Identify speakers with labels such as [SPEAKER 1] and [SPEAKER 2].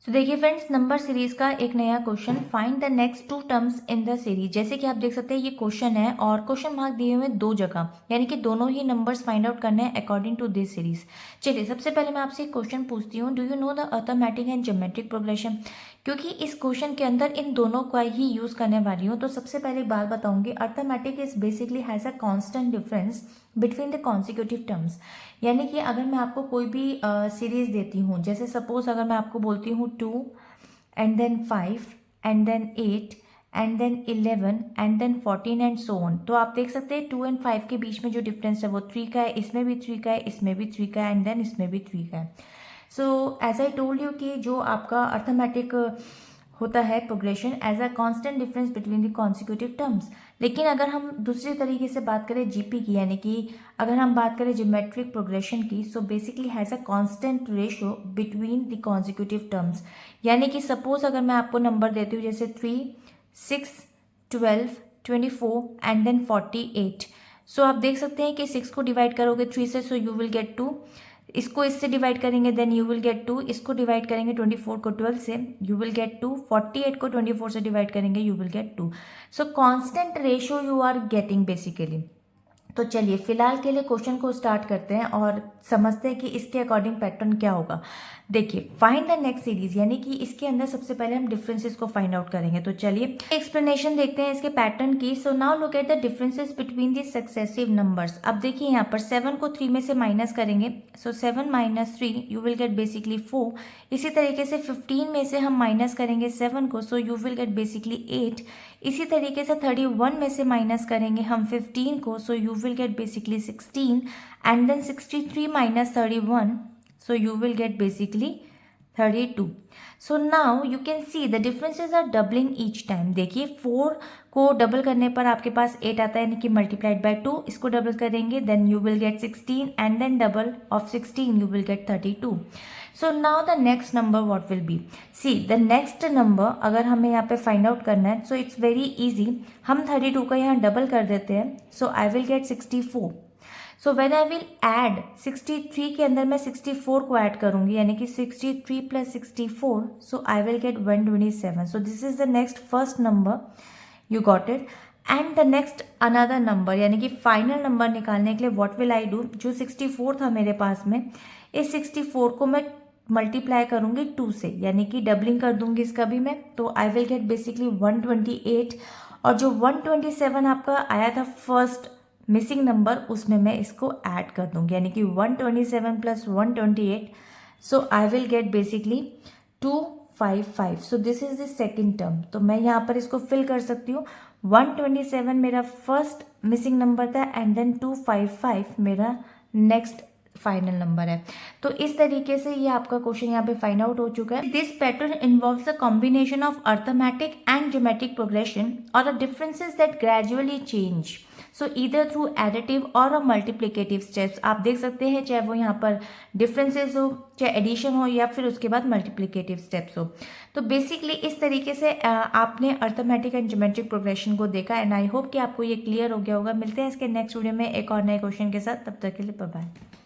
[SPEAKER 1] सो देखिए friends, number series का एक नया question, find the next two terms in the series. जैसे कि आप देख सकते हैं ये क्वेश्चन है और क्वेश्चन मार्क दिए हुए हैं दो जगह, यानी कि दोनों ही नंबर्स फाइंड आउट करने हैं अकॉर्डिंग टू दिस सीरीज। चलिए सबसे पहले मैं आपसे एक क्वेश्चन पूछती हूँ, do you know the arithmetic and geometric progression. क्योंकि इस क्वेश्चन के अंदर इन दोनों का ही यूज करने वाली हूँ, तो सबसे पहले बात बताऊंगी, arithmetic is basically has a constant difference between the consecutive terms. यानी कि अगर मैं आपको कोई भी सीरीज देती हूँ, जैसे सपोज अगर मैं आपको बोलती हूँ 2 and then 5 and then 8 and then 11 and then 14 and so on, तो आप देख सकते हैं 2 and 5 के बीच में जो डिफरेंस है वो 3 का है, इसमें भी 3 का है, इसमें भी 3 का है एंड देन इसमें भी 3 का है। So as I told you कि जो आपका अर्थमेटिक होता है progression as a constant difference between the consecutive terms. लेकिन अगर हम दूसरे तरीके से बात करें जीपी की, यानी कि अगर हम बात करें ज्योमेट्रिक प्रोग्रेशन की, so basically has a constant ratio between the consecutive terms. यानी कि सपोज अगर मैं आपको नंबर देती हूँ जैसे 3, 6, 12, 24 एंड देन 48। सो आप देख सकते हैं कि 6 को डिवाइड करोगे 3 से, सो यू विल गेट 2। इसको इससे डिवाइड करेंगे देन यू विल गेट 2। इसको डिवाइड करेंगे 24 को 12 से, यू विल गेट 2। 48 को 24 से डिवाइड करेंगे, you will get 2। So constant ratio you are getting basically. तो चलिए फिलहाल के लिए क्वेश्चन को स्टार्ट करते हैं और समझते हैं कि इसके अकॉर्डिंग पैटर्न क्या होगा। देखिए फाइंड द नेक्स्ट सीरीज, यानी कि इसके अंदर सबसे पहले हम डिफरेंसेस को फाइंड आउट करेंगे। तो चलिए एक्सप्लेनेशन देखते हैं इसके पैटर्न की। So now look at the differences between the successive numbers. अब देखिए यहाँ पर 7 को 3 में से माइनस करेंगे, सो 7 minus 3 you will get basically 4। इसी तरीके से 15 में से हम माइनस करेंगे 7 को, so you will get basically 8। इसी तरीके से 31 में से माइनस करेंगे हम 15 को, so you will get basically 16 and then 63 minus 31, so you will get basically 32. So now you can see the differences are doubling each time. देखिए 4 को डबल करने पर आपके पास 8 आता है, यानी कि मल्टीप्लाइड बाय 2। इसको डबल करेंगे then you will get 16 and then double of 16 you will get 32. So now the next number what will be? See the next number अगर हमें यहाँ पे फाइंड आउट करना है, so it's very easy. हम 32 का यहाँ डबल कर देते हैं, so I will get 64. So when I will add 63 के अंदर मैं 64 को ऐड करूंगी, यानी कि 63 plus 64, so I will get 127. So this is the next first number, you got it. And the next another number, यानी कि फाइनल नंबर निकालने के लिए व्हाट विल आई डू, जो 64 था मेरे पास में, इस 64 को मैं मल्टीप्लाई करूंगी 2 से, यानी कि डबलिंग कर दूंगी इसका भी मैं, तो आई विल गेट बेसिकली 128। और जो 127 आपका आया था फर्स्ट मिसिंग नंबर, उसमें मैं इसको ऐड कर दूंगी, यानी कि 127 plus 128, so I will get basically 255. So this is the second term. तो मैं यहाँ पर इसको फिल कर सकती हूँ। 127 मेरा फर्स्ट मिसिंग नंबर था एंड देन 255 मेरा नेक्स्ट फाइनल नंबर है। तो इस तरीके से ये आपका क्वेश्चन यहाँ पे फाइंड आउट हो चुका है। This pattern involves a combination of arithmetic and geometric progression और the differences that gradually change, so either through additive और मल्टीप्लिकेटिव स्टेप्स। आप देख सकते हैं चाहे वो यहाँ पर डिफरेंसेस हो, चाहे एडिशन हो, या फिर उसके बाद मल्टीप्लिकेटिव स्टेप्स हो। तो बेसिकली इस तरीके से आपने अर्थमेटिक एंड ज्योमेट्रिक प्रोग्रेशन को देखा एंड आई होप कि आपको ये क्लियर हो गया होगा। मिलते हैं इसके नेक्स्ट वीडियो में एक और नए क्वेश्चन के साथ, तब तक के लिए बाय बाय।